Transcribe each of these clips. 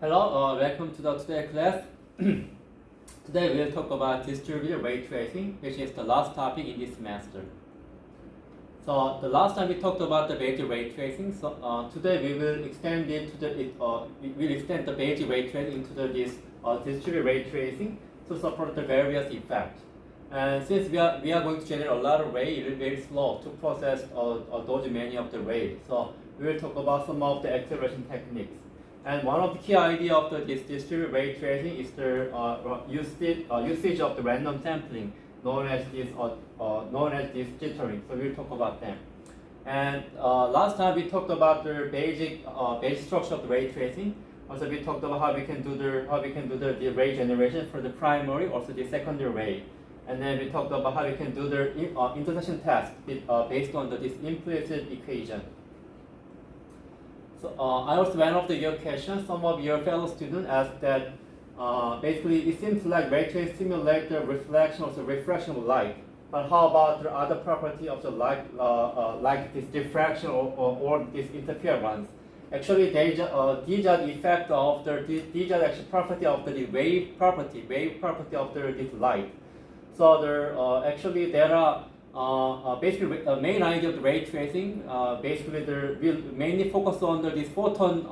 Hello, welcome to the today class. Today we'll talk about distributed ray tracing, which is the last topic in this semester. So the last time we talked about the Bayesian ray tracing. So today we will extend it to we'll extend the Bayesian ray tracing into this distributed ray tracing to support the various effects. And since we are going to generate a lot of ray, it will be very slow to process those many of the rays. So we will talk about some of the acceleration techniques. And one of the key ideas of this distributed ray tracing is the usage of the random sampling, known as this jittering. So we'll talk about them. And last time we talked about the basic structure of the ray tracing. Also, we talked about how we can do the ray generation for the primary, also the secondary ray. And then we talked about how we can do the intersection test based on this implicit equation. So I also one of your questions. Some of your fellow students asked that basically it seems like ray tracing simulates the reflection or the refraction of light. But how about the other property of the light, like this diffraction or this interference? Actually, these are the effect of these are actually property of the wave property of this light. So there are basically main idea of the ray tracing. Basically, we'll mainly focus on this photon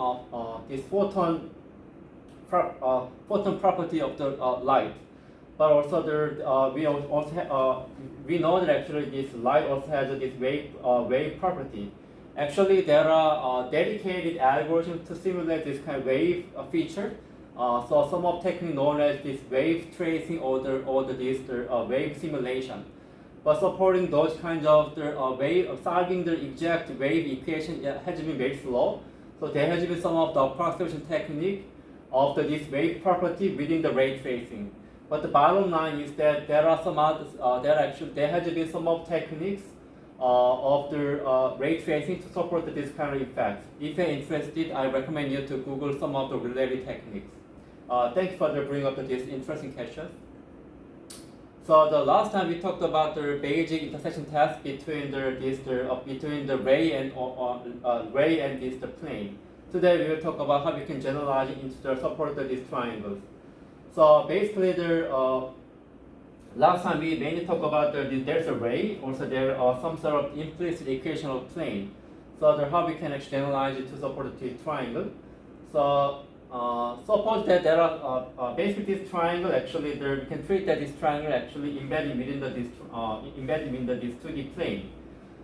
property of the light. But also we know that actually this light also has this wave property. Actually, there are dedicated algorithms to simulate this kind of wave feature. So some of technique known as this wave tracing or wave simulation. But supporting those kinds of solving the exact wave equation has been very slow. So there has been some of the approximation technique of this wave property within the ray tracing. But the bottom line is that there are some others. There has been some of techniques of the ray tracing to support this kind of effects. If you're interested, I recommend you to Google some of the related techniques. Thanks for bringing up this interesting question. So the last time we talked about the Bayesian intersection test between the ray and the plane. Today we will talk about how we can generalize it into the support of these triangles. So basically, last time we mainly talked about there's a ray, also there are some sort of implicit equation of plane. So how we can actually generalize it to support the triangle. So suppose that there are basically this triangle actually we can treat that this triangle actually embedded within this 2D plane.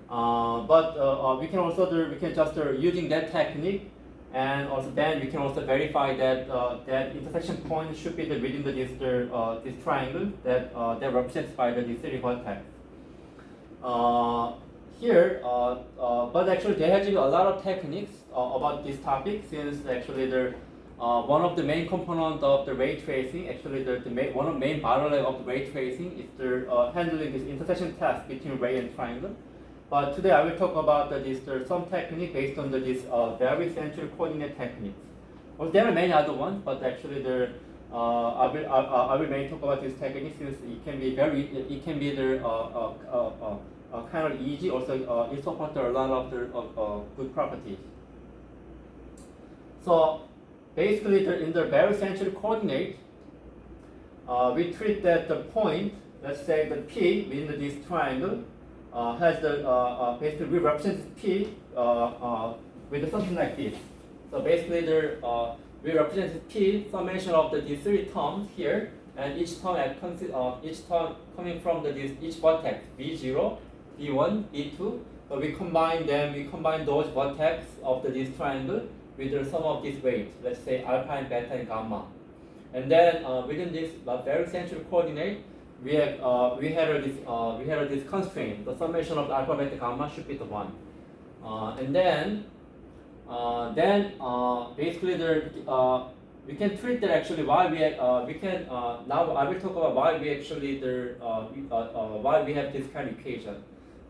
But we can just using that technique, and also then we can also verify that that intersection point should be within this triangle that represented by the three vertex. Here, but actually there has been a lot of techniques about this topic, since actually one of the main components of the ray tracing, actually one of the main bottleneck of the ray tracing is handling this intersection test between ray and triangle. But today I will talk about some technique based on this Barycentric coordinate techniques. Well, there are many other ones, but actually I will mainly talk about this technique since it can be kind of easy. Also, it supports a lot of the good properties. So basically, in the Barycentric coordinate, we treat that the point, let's say the P within this triangle, has basically we represent P with something like this. So basically, we represent P summation of these three terms here, and each term coming from each vertex V0, V1, V2. So we combine them. We combine those vertex of this triangle with the sum of these weights, let's say alpha and beta and gamma. And then within this barycentric coordinate, we had this constraint. The summation of the alpha, beta, gamma should be the 1. And then basically we can treat that actually why we can now I will talk about why we actually why we have this kind of equation.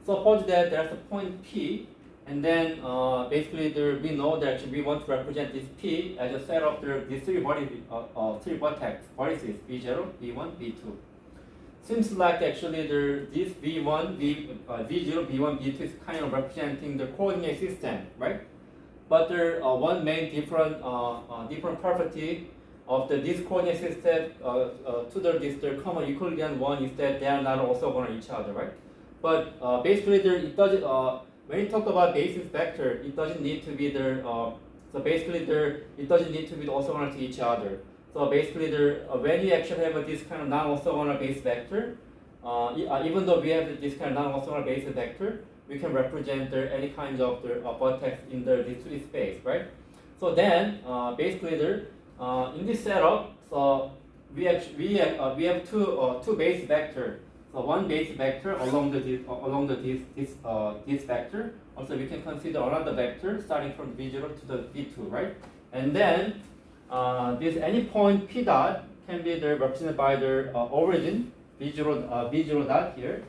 Suppose that there's a point P. And then basically we know that we want to represent this P as a set of these three vertex vertices V0, V1, V2. Seems like actually this V0, V1, V2 is kind of representing the coordinate system, right? but there one main different property of this coordinate system to the common Euclidean one is that they are not orthogonal each other, right? But basically, it doesn't. When you talk about basis vector, it doesn't need to be there. So basically, it doesn't need to be orthogonal to each other. So basically, when you actually have this kind of non-orthogonal base vector, even though we have this kind of non-orthogonal base vector, we can represent any kind of the vertex in the 2D space, right? So then, basically, in this setup, so we have two base vector. So one base vector along this vector. Also, we can consider another vector starting from V0 to the V2, right? And then this any point P dot can be represented by the origin V0 dot here,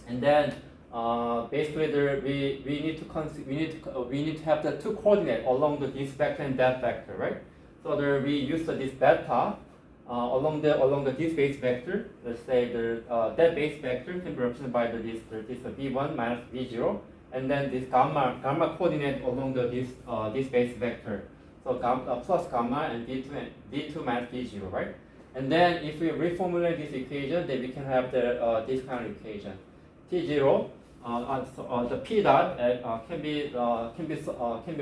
and then basically we need to have the two coordinate along this vector and that vector, right? So we use this beta along this base vector. Let's say that base vector can be represented by this V1 minus V0, and then this gamma coordinate along this base vector. So plus gamma and V2 minus V0, right? And then if we reformulate this equation, then we can have this kind of equation. T0, the P dot can be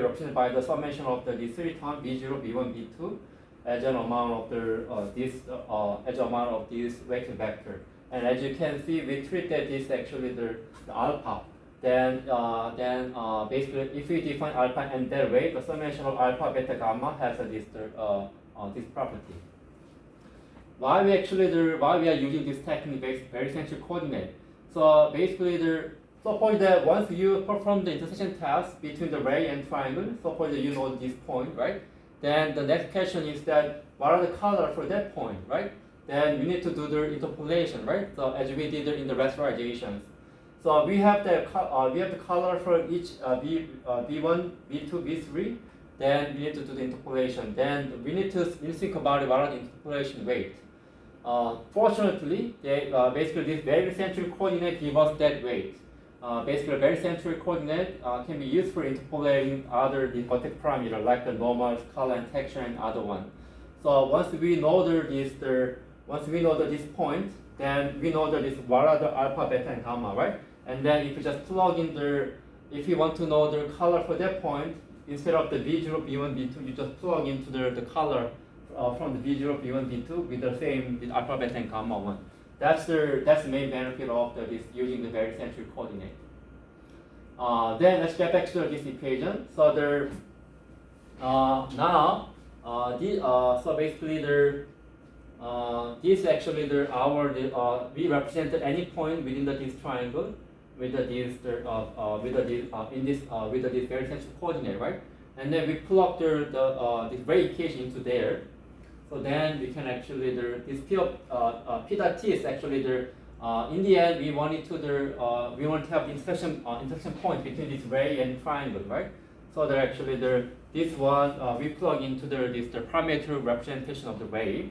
represented by the summation of these three terms V0, V1, V2 as an amount of this vector vector. And as you can see, we treated this actually the alpha. Then basically, if we define alpha in that way, the summation of alpha, beta, gamma has this property. Why we are using this technique based barycentric coordinate? So basically, suppose that once you perform the intersection test between the ray and triangle, suppose that you know this point, right? Then the next question is that what are the color for that point, right? Then you need to do the interpolation, right? So as we did in the rasterizations. So we have the color for each V1, V2, V3. Then we need to do the interpolation. Then we need to think about what are the interpolation weight. Fortunately, basically this barycentric coordinate gives us that weight. Basically, barycentric coordinate can be used for interpolating other vertex parameter like the normal, color, and texture, and other one. So once we know this point, then we know that what are the alpha, beta, and gamma, right? And then if you just plug in if you want to know the color for that point, instead of the V0, V1, V2, you just plug into the color from the V0, V1, V2 with the same alpha, beta, and gamma one. That's the main benefit of using the barycentric coordinate. Then let's get back to this equation. So so basically this actually we represented any point within this triangle with this barycentric coordinate, right? And then we plug this ray equation into there. So then we can actually this P dot T is actually in the end we want to have intersection point between this ray and triangle, right? So this one we plug into the parameter representation of the ray.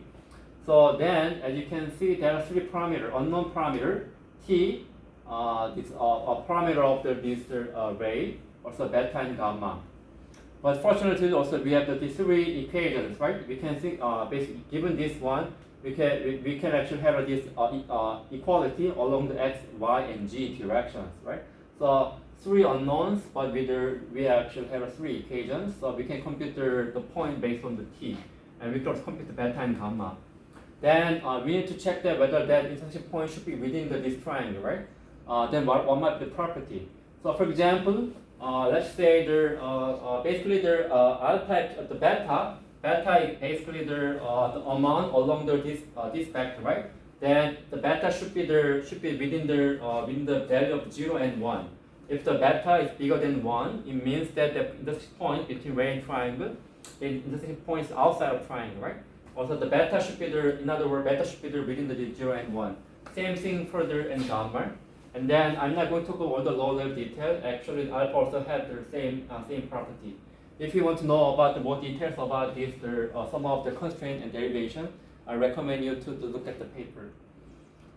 So then as you can see, there are three parameter, unknown parameter T, this a parameter of this ray, also beta and gamma. But fortunately, also we have these three equations, right? We can think basically given this one, we can actually have this equality along the x, y, and g directions, right? So three unknowns, but we actually have three equations, so we can compute the point based on the t, and we can compute the beta and gamma. Then we need to check that whether that intersection point should be within this triangle, right? Then what might be the property? So for example, let's say basically alpha, the beta is basically the amount along this vector, right? Then the beta should be within the value of 0 and 1. If the beta is bigger than 1, it means that the intersection point between ray and triangle, the intersection point is outside of triangle, right? Also the beta should be in other words, beta should be within the 0 and 1. Same thing for the and gamma. And then I'm not going to go all the low-level detail. Actually, alpha also have the same property. If you want to know about the more details about this, some of the constraint and derivation, I recommend you to look at the paper.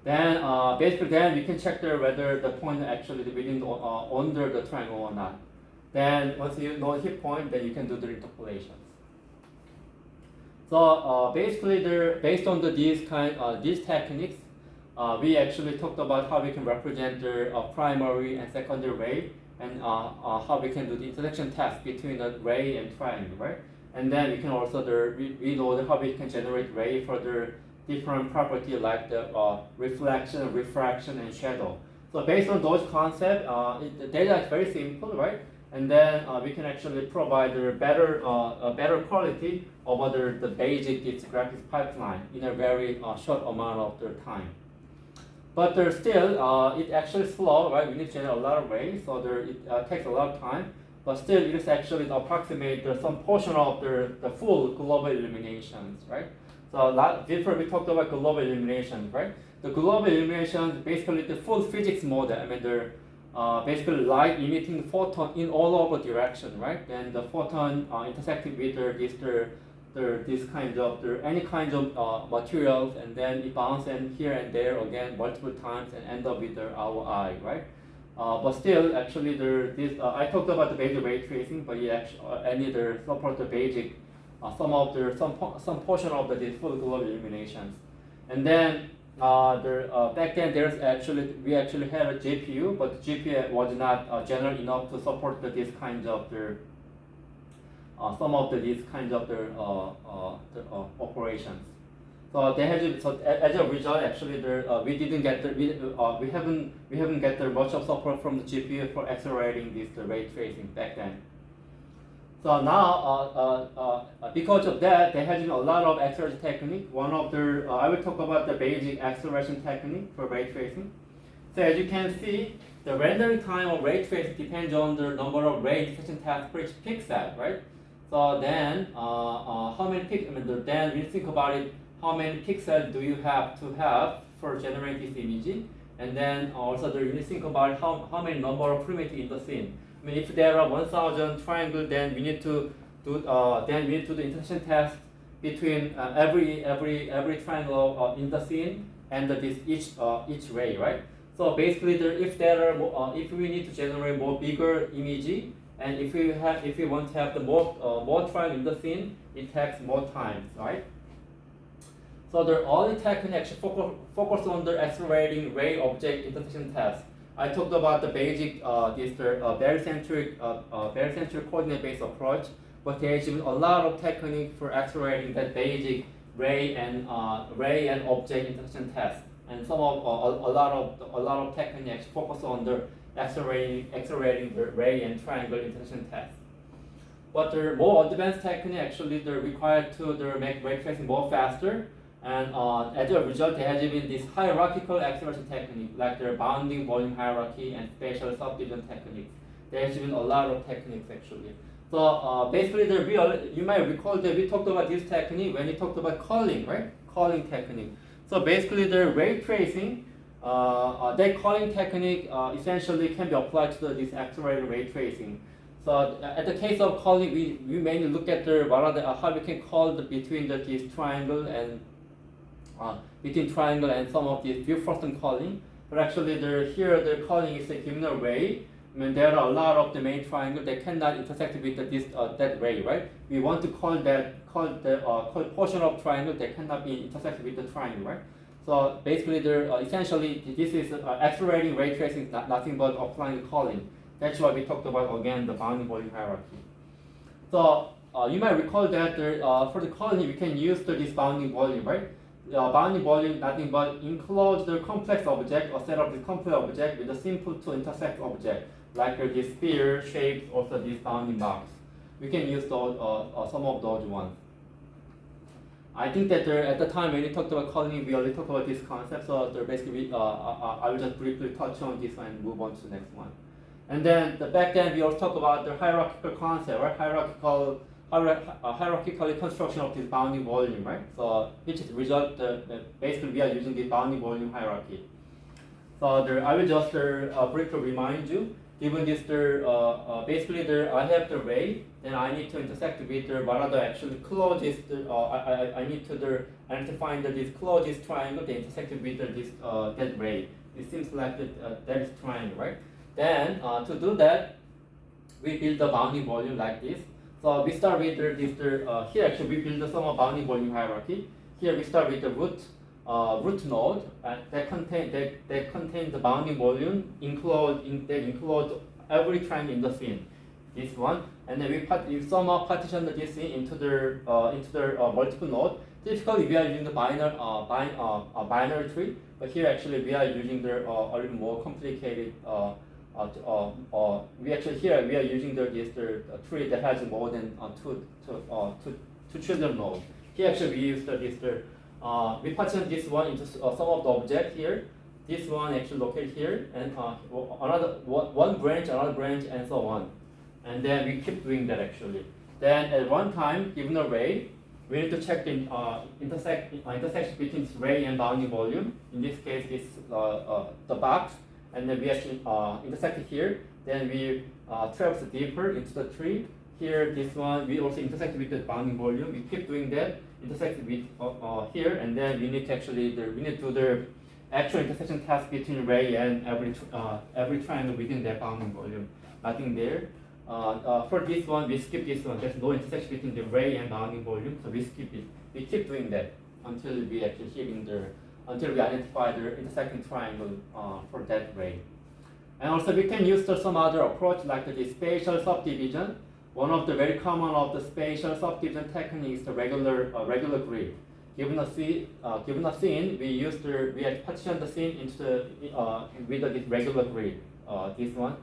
Then basically, then we can check whether the point actually within under the triangle or not. Then once you know the hit point, then you can do the interpolations. So basically, based on these techniques, we actually talked about how we can represent the primary and secondary ray, and how we can do the intersection test between the ray and triangle, right? And then we can also we know how we can generate ray for the different property like the reflection, refraction, and shadow. So based on those concepts, the data is very simple, right? And then we can actually provide a better quality over the basic graphics pipeline in a very short amount of the time. But there's still, it actually slow, right? We need to generate a lot of rays, so it takes a lot of time. But still, it is actually approximate some portion of the full global illuminations, right? So before we talked about global illumination, right? The global illumination is basically the full physics model. I mean, they're basically light emitting photon in all over direction, right? And the photon intersecting with this kind of any kind of materials, and then it bounces here and there again multiple times and end up with our eye, right? But still, actually, I talked about the basic ray tracing, but it actually support the basic some portion of the full global illuminations, and then back then we actually had a GPU, but the GPU was not general enough to support these kinds of these kinds of operations. So as a result, actually, we didn't get we haven't get much of support from the GPU for accelerating the ray tracing back then. So now, because of that, there has been a lot of acceleration technique. One of I will talk about the basic acceleration technique for ray tracing. So as you can see, the rendering time of ray tracing depends on the number of ray intersection tasks per each pixel, right? So then, how many pixels? Then we think about it. How many pixels do you have to have for generating this image? And then also you think about how many number of primitives in the scene. I mean, if there are 1,000 triangles, then we need to do the intersection test between every triangle in the scene and each ray, right? So basically, if we need to generate more bigger image, and if we want to have the more triangle in the scene, it takes more time, right? So the only technique actually focus on the accelerating ray object intersection test. I talked about the basic barycentric coordinate based approach, but there's a lot of technique for accelerating that basic ray and object intersection test, and a lot of techniques focus on the accelerating the ray and triangle intersection test. But the more advanced technique actually they're required to make ray tracing more faster. And as a result, there has been this hierarchical acceleration technique, like the bounding volume hierarchy and spatial subdivision techniques. There has been a lot of techniques actually. So basically, you might recall that we talked about this technique when we talked about calling, right? Calling technique. So basically, the ray tracing, that calling technique essentially can be applied to this accelerated ray tracing. So at the case of calling, we mainly look at how we can call between this triangle and between triangle and some of these view Frosten calling, but actually here the calling is given a ray. I mean, there are a lot of the main triangle that cannot intersect with that ray, right? We want to call portion of triangle that cannot be intersected with the triangle, right? So basically, essentially this is accelerating ray tracing, nothing but applying the calling. That's why we talked about again the bounding volume hierarchy. So you might recall that for the calling we can use this bounding volume, right? Bounding volume nothing but enclose the complex object or set up the complex object with a simple to intersect object, like this sphere, shapes, also this bounding box. We can use those some of those ones. I think that at the time when we talked about calling, we already talked about this concept. So basically, I will just briefly touch on this one and move on to the next one. And then back then we also talked about the hierarchical concept, right? Hierarchically construction of this bounding volume, right? So which is result basically we are using the bounding volume hierarchy. So I will just briefly remind you. Given this, basically I have the ray, then I need to intersect with what are the actually closest. I need to find this closest triangle that intersected with that ray. It seems like that is triangle, right? Then to do that, we build the bounding volume like this. So we start with here actually we build the sum of bounding volume hierarchy. Here we start with the root node that contains the bounding volume that includes every triangle in the scene. This one, and then we somehow partition this scene into the multiple node. Typically, we are using the binary tree, but here actually we are using the a little more complicated. We are using the tree that has more than two children nodes. Here actually we use we partition this one into some of the object here. This one actually located here, and another one branch, another branch, and so on. And then we keep doing that actually. Then at one time, given a ray, we need to check the intersection between ray and bounding volume. In this case, this the box, and then we actually intersect it here. Then we traverse deeper into the tree. Here, this one we also intersect with the bounding volume. We keep doing that, intersect with here, and then we need to do the actual intersection test between ray and every triangle within that bounding volume. Nothing there. For this one, we skip this one. There's no intersection between the ray and bounding volume, so we skip it. We keep doing that until we actually until we identify the intersecting triangle for that ray. And also we can use some other approach like the spatial subdivision. One of the very common of the spatial subdivision technique is the regular grid. Given a scene, we partition the scene into with this regular grid. This one.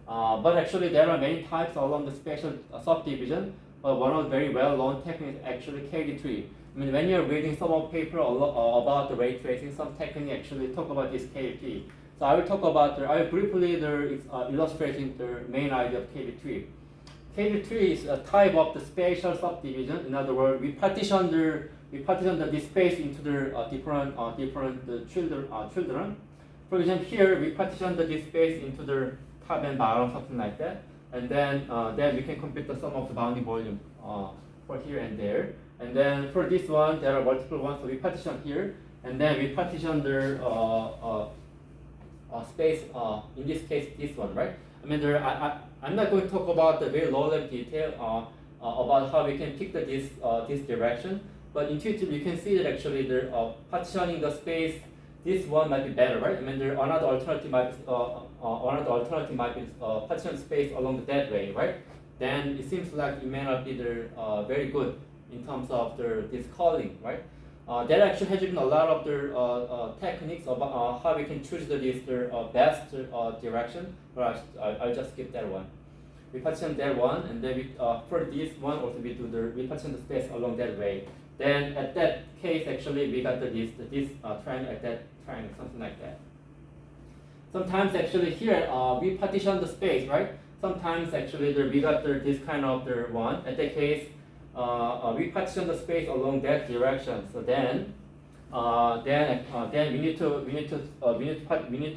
But actually there are many types along the spatial subdivision. But one of the very well-known techniques is actually KD3. I mean, when you're reading some of paper about the ray tracing, some technique actually talk about this KD3. So I will briefly illustrating the main idea of KD3. KD3 is a type of the spatial subdivision. In other words, we partition the space into the different children. For example, here we partition the space into the top and bottom, something like that, and then we can compute the sum of the bounding volume for here and there. And then for this one, there are multiple ones, so we partition here, and then we partition the space. In this case, this one, right? I mean, I'm not going to talk about the very low-level detail about how we can pick this direction, but intuitively you can see that actually the partitioning the space. This one might be better, right? I mean, another alternative might be partition space along that way, right? Then it seems like it may not be very good in terms of this calling, right? There actually has been a lot of the techniques about how we can choose the best direction, but I'll just skip that one. We partition that one, and then for this one also we partition the space along that way. Then at that case, actually, we got this triangle at that triangle, something like that. Sometimes actually here we partition the space, right? Sometimes actually we got this kind of one. At that case, we partition the space along that direction. So then we need to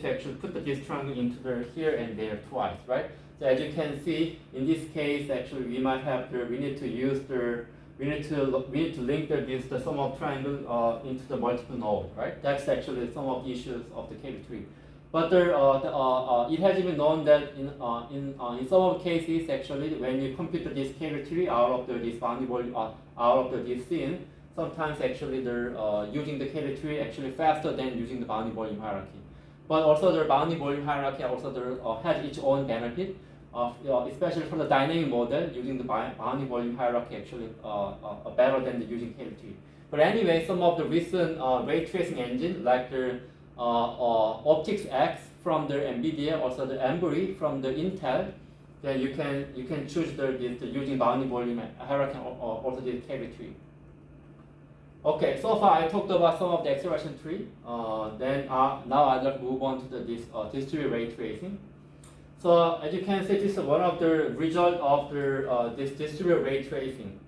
actually put this triangle into here and there twice, right? So as you can see, in this case, actually we might have we need to link the sum of triangle into the multiple node, right? That's actually some of the issues of the KD3. But it has been known that in some of the cases, actually, when you compute this KD3 out of this bounding volume, out of this scene, sometimes actually they're using the KD3 actually faster than using the bounding volume hierarchy. But also the bounding volume hierarchy also has its own benefit. Especially for the dynamic model, using the bounding volume hierarchy actually better than using KD3. But anyway, some of the recent ray tracing engine like the Optics X from the NVIDIA, also the Embry from the Intel, then you can choose the using bounding volume hierarchy or also the KD3. Okay, so far I talked about some of the acceleration tree. Then now I'd like to move on to this distributed ray tracing. So as you can see, this is one of the result of this distributed ray tracing.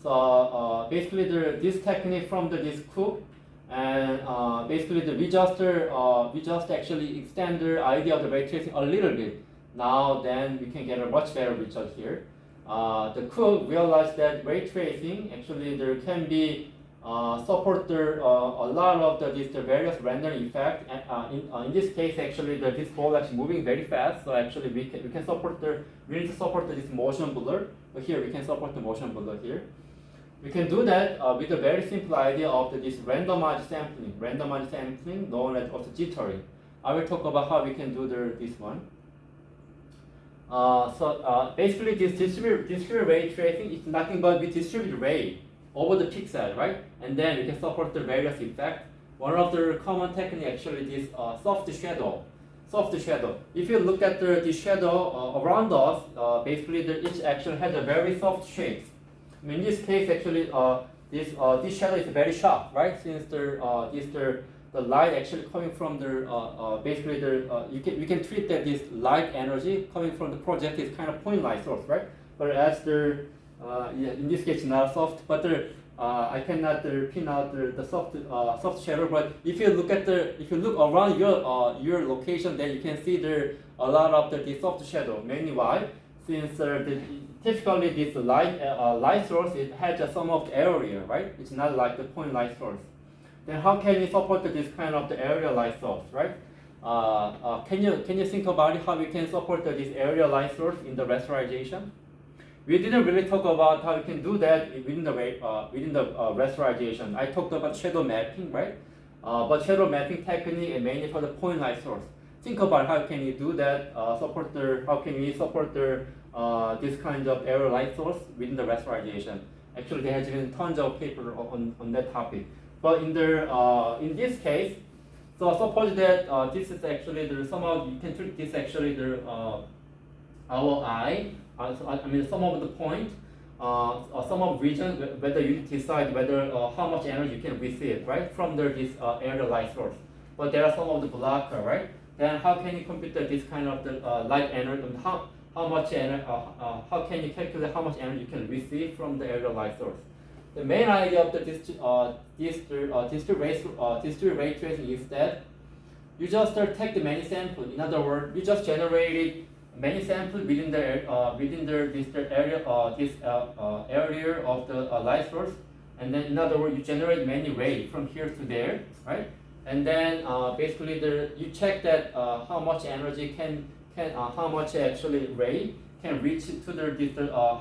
So basically, this technique from this Cook, and basically we just actually extend the idea of the ray tracing a little bit. Now then we can get a much better result here. The Cook realized that ray tracing actually there can be support a lot of the various random effect. In this case, actually, this ball actually moving very fast. So actually, we can support we need to support this motion blur. So here we can support the motion blur here. We can do that with a very simple idea of this randomized sampling, known as also jittering. I will talk about how we can do this one. Basically, this distributed ray tracing is nothing but we distribute ray over the pixel, right? And then we can support the various effects. One of the common technique actually is soft shadow. If you look at the shadow around us, basically each actually has a very soft shape. I mean, in this case, actually, this shadow is very sharp, right? Since the light actually coming from basically we can treat that this light energy coming from the project is kind of point light source, right? Whereas in this case not soft, but I cannot pin out the soft shadow. But if you look around your location, then you can see there a lot of the soft shadow. Mainly why? Since typically this light source, it has some of the area, right? It's not like the point light source. Then how can you support this kind of the area light source, right? Can you think about it, how we can support this area light source in the rasterization? We didn't really talk about how we can do that within the rasterization. I talked about shadow mapping, right? But shadow mapping technique is mainly for the point light source. Think about how can you do that. How can we support this kind of area light source within the rasterization? Actually, there has been tons of paper on that topic. But in this case, so suppose that this is actually somehow you can treat this actually our eye. I mean some of the point, some of region, whether you decide whether how much energy you can receive, right, from this area light source. But there are some of the blocker, right? Then how can you compute this kind of the light energy? How much energy? How can you calculate how much energy you can receive from the area light source? The main idea of the distributed ray tracing is that you just take the many samples. In other words, you just generated many samples within the area of the light source, and then in other words, you generate many rays from here to there, right? And then basically you check that how much energy how much actually ray can reach to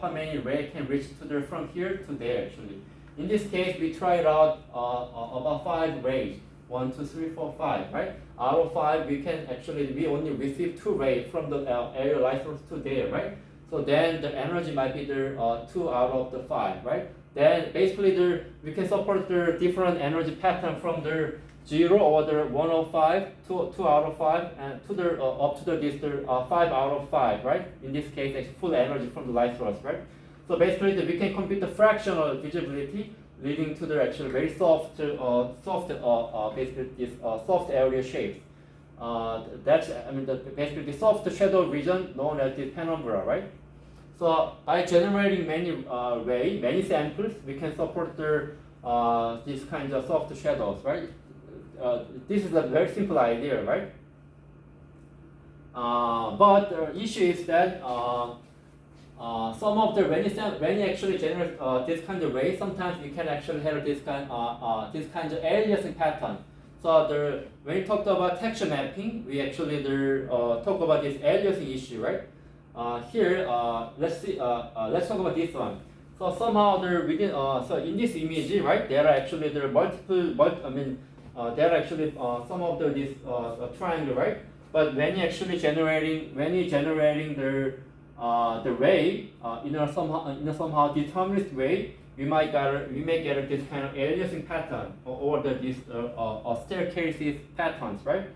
how many ray can reach to from here to there actually. In this case, we tried out about 5 rays. 1, 2, 3, 4, 5, right? Out of 5, we only receive 2 rays from the area light source to there, right? So then the energy might be 2 out of the 5, right? Then basically we can support the different energy pattern from the 0 or the 1 of 5 to 2 out of 5 and to the up to this 5 out of 5, right? In this case, it's full energy from the light source, right? So basically we can compute the fractional visibility, leading to the actually very basically this soft area shapes. That's basically the soft shadow region known as the penumbra, right? So by generating many samples, we can support these kinds of soft shadows, right? This is a very simple idea, right? But the issue is that some of when you actually generate this kind of ray, sometimes you can actually have this kind of aliasing pattern. So when we talked about texture mapping, we actually talk about this aliasing issue, right? Here, let's talk about this one. So somehow within so in this image, right, there are actually there are actually some of this triangle, right? But when you generating the ray in a somehow determinist way, we may get this kind of aliasing pattern or these staircases patterns, right?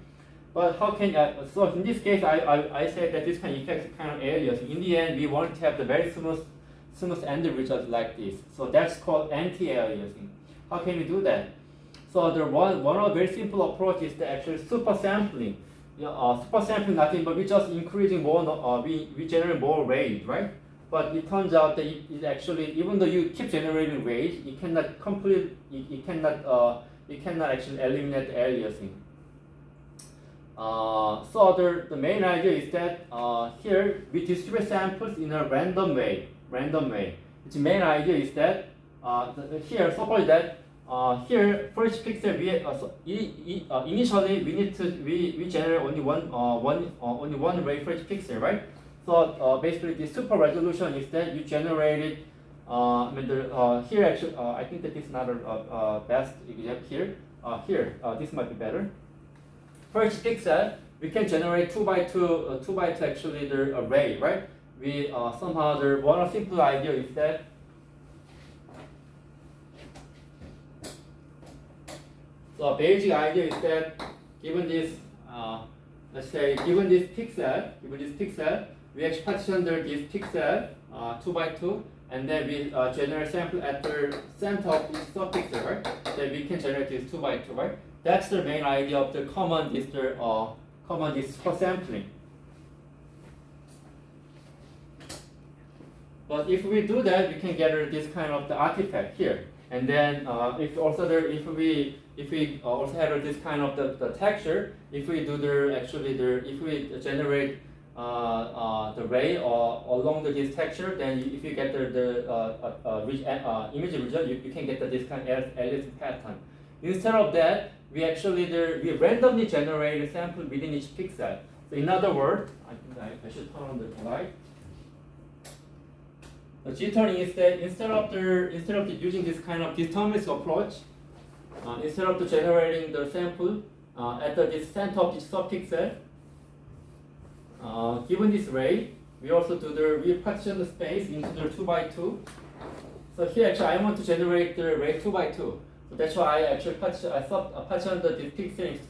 But how can so in this case I said that this can affect kind of aliasing. In the end, we want to have the very smooth end result like this. So that's called anti-aliasing. How can we do that? So one of the very simple approach is the actual super sampling. Super sampling nothing but we just increasing more. We generate more rays, right? But it turns out that it actually, even though you keep generating rays, it cannot actually eliminate the aliasing. So the main idea is that here we distribute samples in a random way. Its main idea is that here suppose that here for each pixel initially we generate only one ray for each pixel, right? So basically the super resolution is that you generated here actually I think that this is not a best example here. Here this might be better. For each pixel we can generate 2 by 2 actually the array, right? We somehow one simple idea is that so basic idea is that given this let's say given this pixel, we actually partition this pixel 2 by 2, and then we generate sample at the center of each subpixel, right? Then we can generate this 2 by 2, right? That's the main idea of the common for sampling. But if we do that, we can get this kind of the artifact here. And then if we also have this kind of the texture, if we do if we generate the ray along this texture, then if you get the image result, you can get this kind of aliasing pattern. Instead of that, we we randomly generate a sample within each pixel. So in other words, I think I should turn on the light. The jittering is that instead of using this kind of deterministic approach, instead of generating the sample at this center of each subpixel, given this ray, we also we partition the space into the 2 by 2. So here actually I want to generate the ray 2 by 2. So that's why I actually partition this pixel into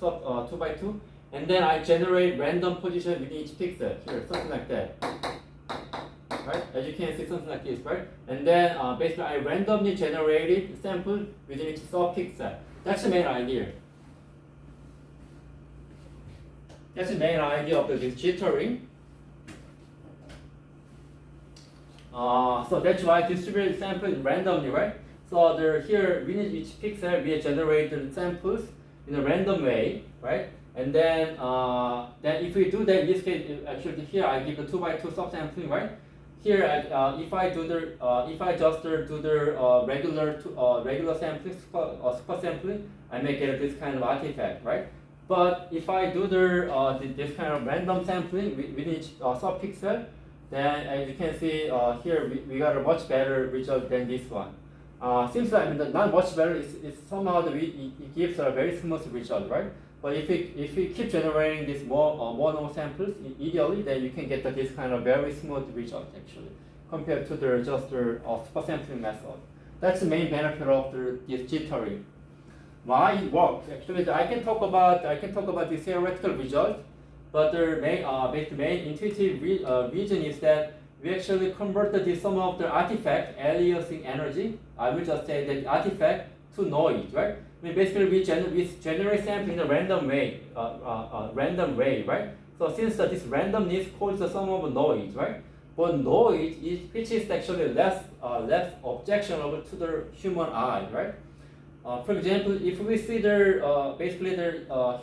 2 by 2, and then I generate random position within each pixel here, something like that. Right? As you can see, something like this, right? And then basically I randomly generated sample within each subpixel. That's the main idea. That's the main idea of this jittering. So that's why I distributed samples randomly, right? So here within each pixel we generate the samples in a random way, right? And then if we do that, in this case, actually here I give the 2 by 2 subsampling, right? Here, if I just do the regular sampling, super sampling, I may get this kind of artifact, right? But if I do this kind of random sampling within each subpixel, then as you can see here, we got a much better result than this one. Seems like not much better. It's somehow it gives a very smooth result, right? But if we keep generating these more samples, ideally, then you can get this kind of very smooth result actually, compared to just the super sampling method. That's the main benefit of this jittering. Why it works? Actually, I can talk about the theoretical result, but the main intuitive reason is that we actually converted some of the artifact aliasing energy. I will just say that artifact to noise, right? I mean, basically, we generate sample in a random way, right? So since this randomness causes some of noise, right? But noise which is actually less objectionable to the human eye, right? For example, if we see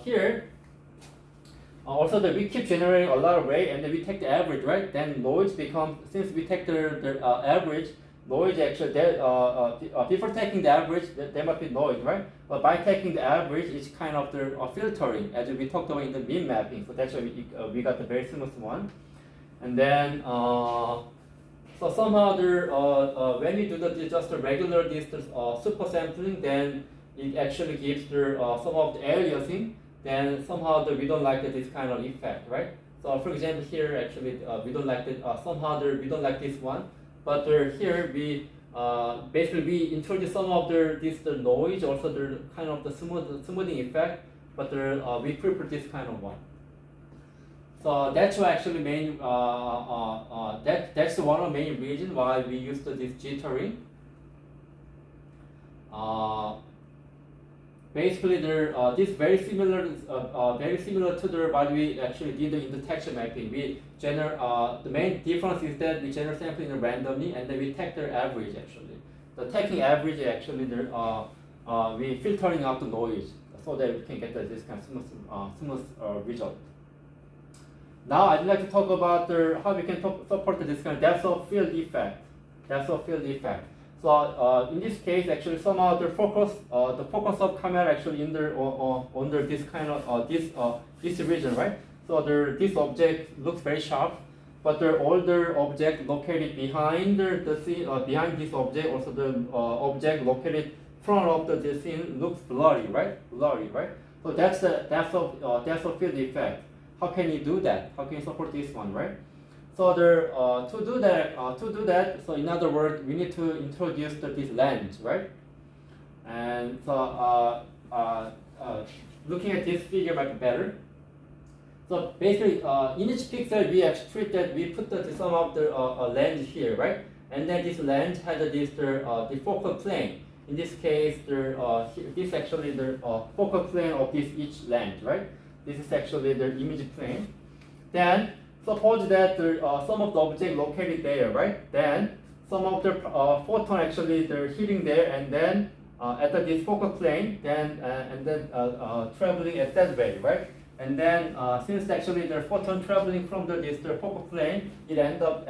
here, also that we keep generating a lot of ray and then we take the average, right? Then noise becomes, since we take the average, noise actually, before taking the average, there might be noise, right? But by taking the average, it's kind of the filtering, as we talked about in the mean mapping. So that's why we got the very smooth one. And then, so somehow when we do just the regular distance super sampling, then it actually gives some of the aliasing. Then somehow we don't like this kind of effect, right? So for example, here actually we don't like it. Somehow we don't like this one. But here we basically we introduce some of the noise, also the kind of the smoothing effect. But we prefer this kind of one. So that's why actually that's one of the main reasons why we used this jittering. Basically, this very similar to what we actually did in the texture mapping. We the main difference is that we generate sampling randomly, and then we take their average actually. The taking average actually we filtering out the noise so that we can get this kind of smooth result. Now I'd like to talk about how we can support this kind of depth of field effect. So in this case, actually somehow the focus of camera actually under this kind of this region, right? So this object looks very sharp, but the older object located behind the scene, behind this object, also the object located front of the scene looks blurry, right? Blurry, right? So that's the depth of field effect. How can you do that? How can you support this one, right? So to do that, so in other words, we need to introduce this lens, right? And so looking at this figure might be better. So basically, in each pixel, we actually treat that we put some of the lens here, right? And then this lens has the focal plane. In this case, this actually the focal plane of this each lens, right? This is actually the image plane. Then suppose that some of the object located there, right? Then some of the photon actually they're hitting there, and then at this focal plane, then traveling at that way, right? And then since actually the photon traveling from the focal plane, it end up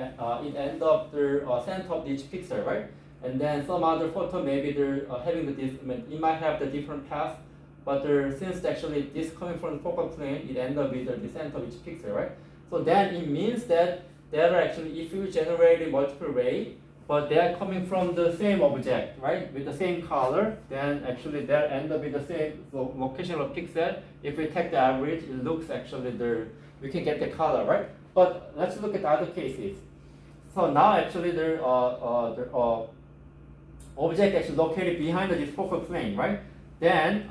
the center of each pixel, right? And then some other photon maybe they're having it might have the different path, but since actually this coming from the focal plane, it end up with the center of each pixel, right? So then it means that there are actually, if you generate a multiple ray, but they are coming from the same object, right? With the same color, then actually they end up with the same location of pixel. If we take the average, it looks actually we can get the color, right? But let's look at other cases. So now actually the object actually located behind this focal plane, right? Then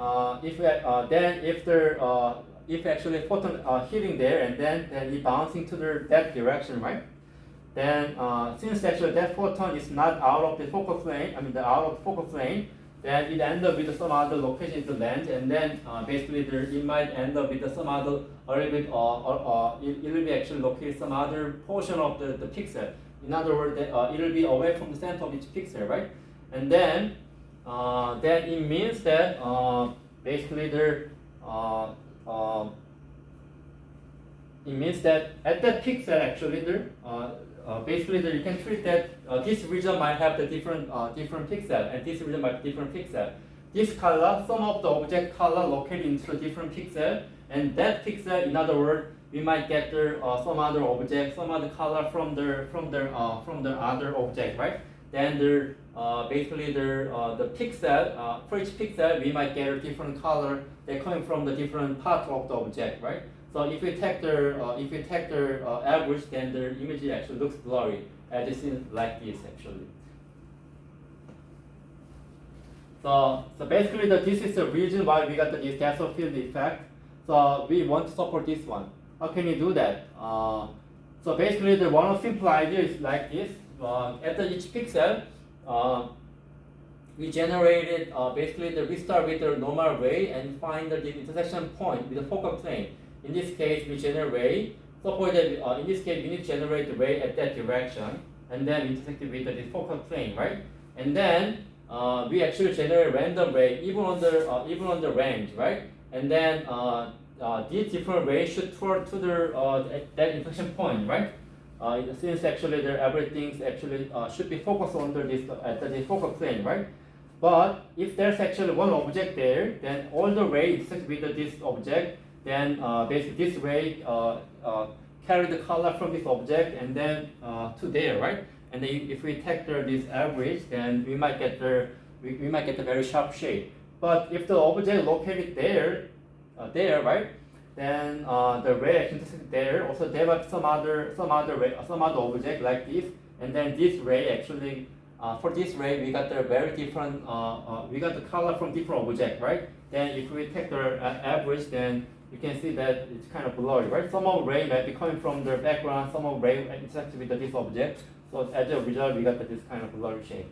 if actually photon hitting there and then it bouncing to that direction, right? Then since actually that photon is not out of the focal plane, out of the focal plane, then it ends up with some other location in the lens, and then basically it might end up with some other it will be actually located some other portion of the pixel. In other words, it will be away from the center of each pixel, right? And then it means that basically it means that at that pixel actually basically you can treat that this region might have the different pixel, and this region might be different pixel. This color, some of the object color located into a different pixel, and that pixel, in other words, we might get some other object, some other color from the other object, right? Then basically the pixel for each pixel we might get a different color. They're coming from the different part of the object, right? So if we take the average, then the image actually looks blurry, as it seems like this actually. So basically this is the reason why we got this depth of field effect. So we want to support this one. How can you do that? So basically the one simple idea is like this. At each pixel, we generated basically we start with the normal ray and find the intersection point with the focal plane. In this case, we generate ray. Suppose that in this case, we need to generate the ray at that direction, and then intersect it with the focal plane, right? And then we actually generate random ray even on the range, right? And then these different rays should toward to that intersection point, right? Since actually everything actually should be focused on at the focal plane, right? But if there's actually one object there, then all the rays intersect with this object. Then basically this ray carry the color from this object and then to there, right? And then if we take this average, then we might get a very sharp shade. But if the object located there, right? Then the ray actually intersect there. Also, there might be some other object like this, and then this ray actually for this ray we got the very different we got the color from different object, right? Then if we take the average, then you can see that it's kind of blurry, right? Some of ray might be coming from the background, some of ray intersect with this object. So as a result, we got this kind of blurry shade.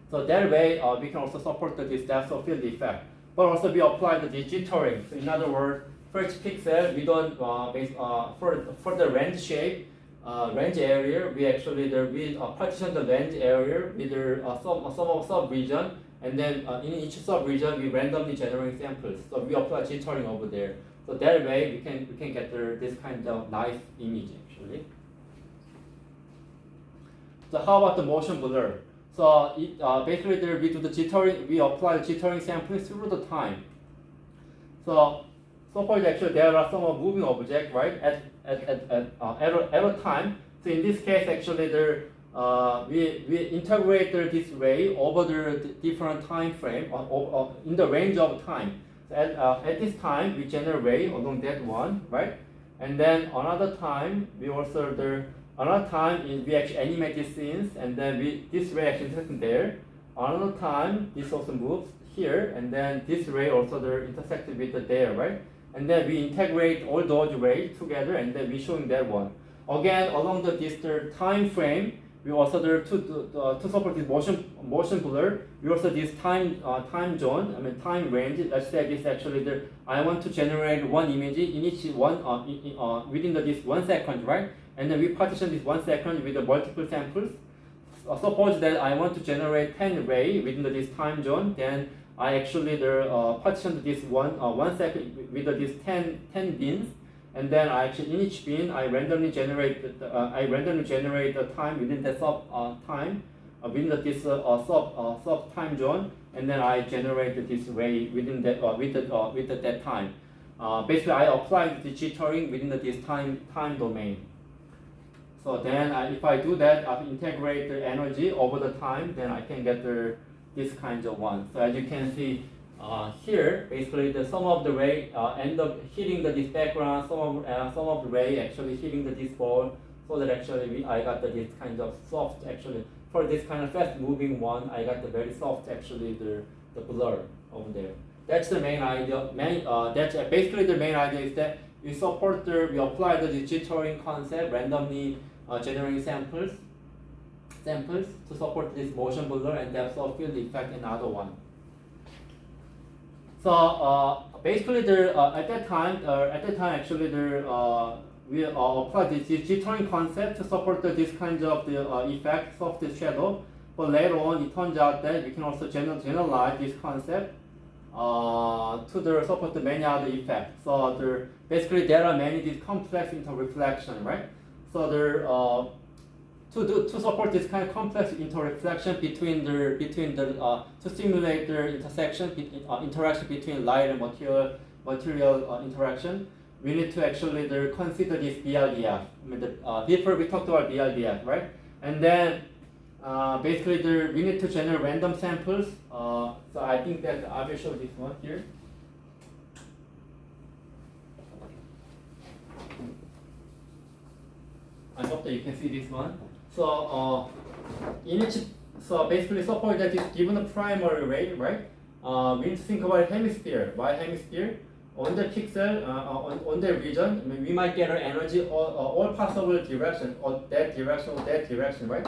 So that way, we can also support this depth of field effect. But also we apply the jittering. So in other words, for each pixel, we don't for the range shape, range area, we actually partition the range area with some sub region, and then in each sub region we randomly generate samples. So we apply jittering over there. So that way we can get this kind of nice image actually. So how about the motion blur? So basically there we do the jittering, we apply the jittering sampling through the time. So suppose actually there are some moving object, right, at a time. So in this case actually there we integrate this ray over the different time frame in the range of time. So at this time we generate ray along that one, right? And then another time we also another time we actually animate these scenes, and then this ray actually intersects there. Another time this also moves here, and then this ray also intersected with there, right? And then we integrate all those rays together, and then we showing that one. Again, along this time frame, we also to support this motion blur. We also this time zone, time range. Let's say this actually I want to generate one image in each one within this 1 second, right? And then we partition this 1 second with the multiple samples. Suppose that I want to generate 10 ray within this time zone, then I actually partition this 1 second with this 10 bins. And then I actually in each bin I randomly generate the time within the sub time within this sub time zone, and then I generate this ray within that with that time. Basically I apply the jittering within this time domain. So then if I do that, I integrate the energy over the time, then I can get this kind of one. So as you can see. Here, basically, some of the ray end up hitting this background. Some of the ray actually hitting this ball, so that actually I got this kind of soft. Actually, for this kind of fast moving one, I got the very soft. Actually, the blur over there. That's the main idea. That's basically the main idea is that we apply the jittering concept, randomly generating samples to support this motion blur and depth of field effect and other one. So basically, at that time actually we applied this jittering concept to support this kind of the effects of the shadow. But later on, it turns out that we can also generalize this concept to support the many other effects. So basically there are many these complex interreflection, right? So to support this kind of complex interreflection between to simulate the interaction between light and material interaction, we need to actually consider this BRDF. Before we talked about BRDF, right? And then basically we need to generate random samples. So I think that I will show this one here. I hope that you can see this one. So basically suppose that is given a primary ray, right? We need to think about hemisphere. Why hemisphere? On the pixel, on the region, we might get our energy all possible direction, or that direction, right?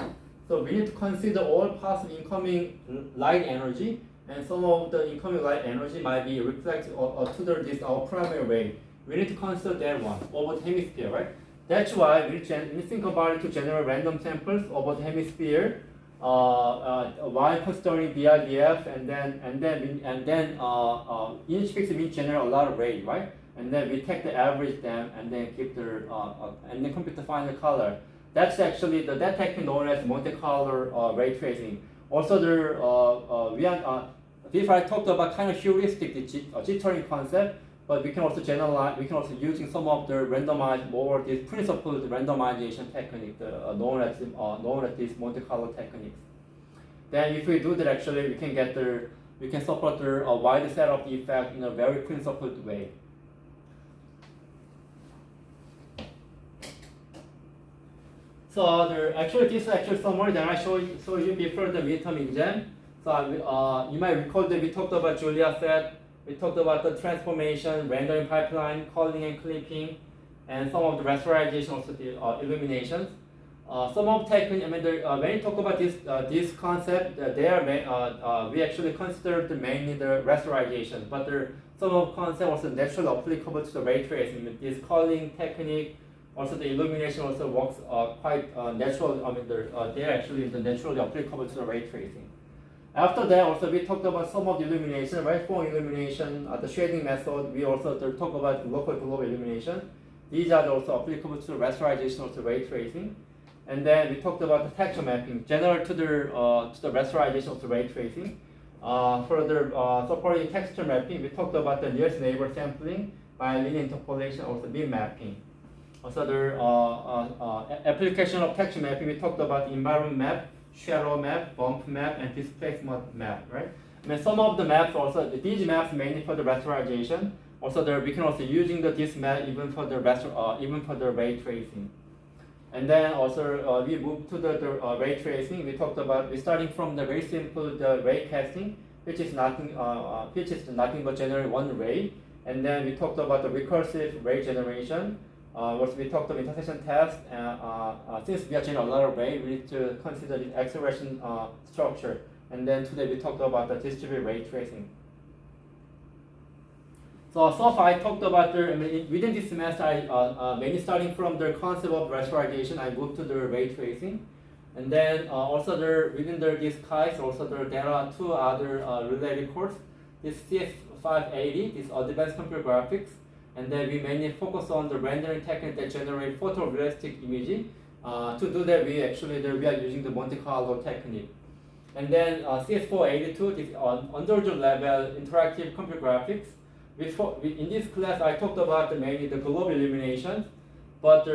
So we need to consider all possible incoming light energy, and some of the incoming light energy might be reflected to this our primary ray. We need to consider that one over the hemisphere, right? That's why we think about it to generate random samples over the hemisphere while considering BRDF, and then in each pixel we generate a lot of ray, right? And then we take the average them and then keep and then compute the final color. That's actually that technique known as Monte Carlo ray tracing. Also, before I talked about kind of heuristic jittering concept. But we can also generalize. We can also using some of the this principled randomization technique, known as these Monte Carlo techniques. Then, if we do that, actually, we can support a wide set of the effect in a very principled way. So this is actually summary that I showed you before the midterm exam. So you might recall that we talked about Julia set. We talked about the transformation, rendering pipeline, calling and clipping, and some of the rasterization, also the illuminations. Some of technique, when you talk about this concept, we actually considered mainly the rasterization, but some of concept also naturally applicable to the ray tracing. This calling technique, also the illumination also works quite natural. They're actually naturally applicable to the ray tracing. After that, also we talked about some of the illumination, right? Form illumination, the shading method. We also talk about local global illumination. These are also applicable to rasterization of the ray tracing. And then we talked about the texture mapping, general to the rasterization of the ray tracing. Further supporting texture mapping, we talked about the nearest neighbor sampling by linear interpolation, also beam mapping. Also, the application of texture mapping, we talked about environment map, shadow map, bump map, and displacement map, right? I mean, some of the maps also, these maps mainly for the rasterization. Also, we can also using this map even for the ray tracing. And then also we moved to the ray tracing. We talked about starting from the very simple the ray casting, which is nothing but generate one ray. And then we talked about the recursive ray generation. Also we talked about intersection test. Since we are generating a lot of ray, we need to consider the acceleration structure. And then today we talked about the distributed ray tracing. So far I talked about within this semester, mainly starting from the concept of rasterization, I moved to the ray tracing. And then also within this class, also there are two other related courses. This CS380, this advanced computer graphics. And then we mainly focus on the rendering technique that generate photorealistic imaging. To do that, we are using the Monte Carlo technique. And then CS482, this undergraduate level interactive computer graphics. In this class, I talked about mainly the global illumination, but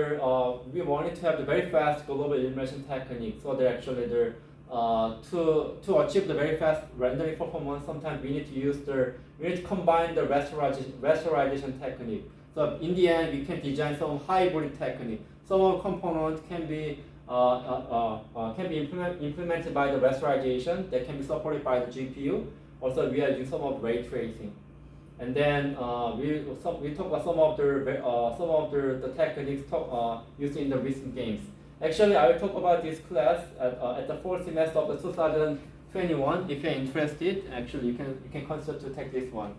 we wanted to have the very fast global illumination technique. So that actually to achieve the very fast rendering performance, sometimes we need to combine the rasterization technique. So in the end, we can design some hybrid technique. Some components can be implemented by the rasterization that can be supported by the GPU. Also, we are using some of ray tracing. And then we talk about some of the techniques used in the recent games. Actually, I will talk about this class at the fourth semester of the 2021. If you're interested, actually you can consider to take this one.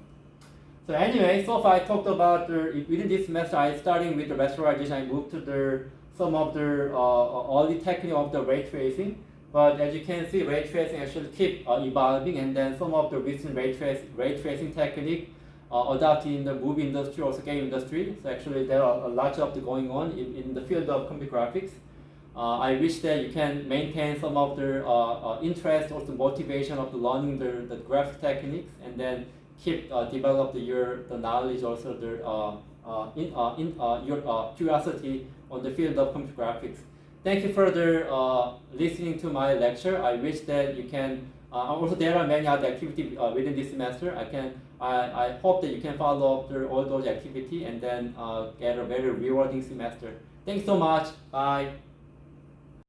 So anyway, so far I talked about within this semester. I starting with the rasterization. I moved to some of the early technique of the ray tracing. But as you can see, ray tracing actually keep evolving, and then some of the recent ray tracing technique adopted in the movie industry, also game industry. So actually there are a lot of going on in the field of computer graphics. I wish that you can maintain some of the interest or the motivation of the learning the graphic techniques, and then keep develop the knowledge, also your curiosity on the field of computer graphics. Thank you for listening to my lecture. I wish that you can. Also, there are many other activities within this semester. I hope that you can follow up all those activities and then get a very rewarding semester. Thanks so much. Bye.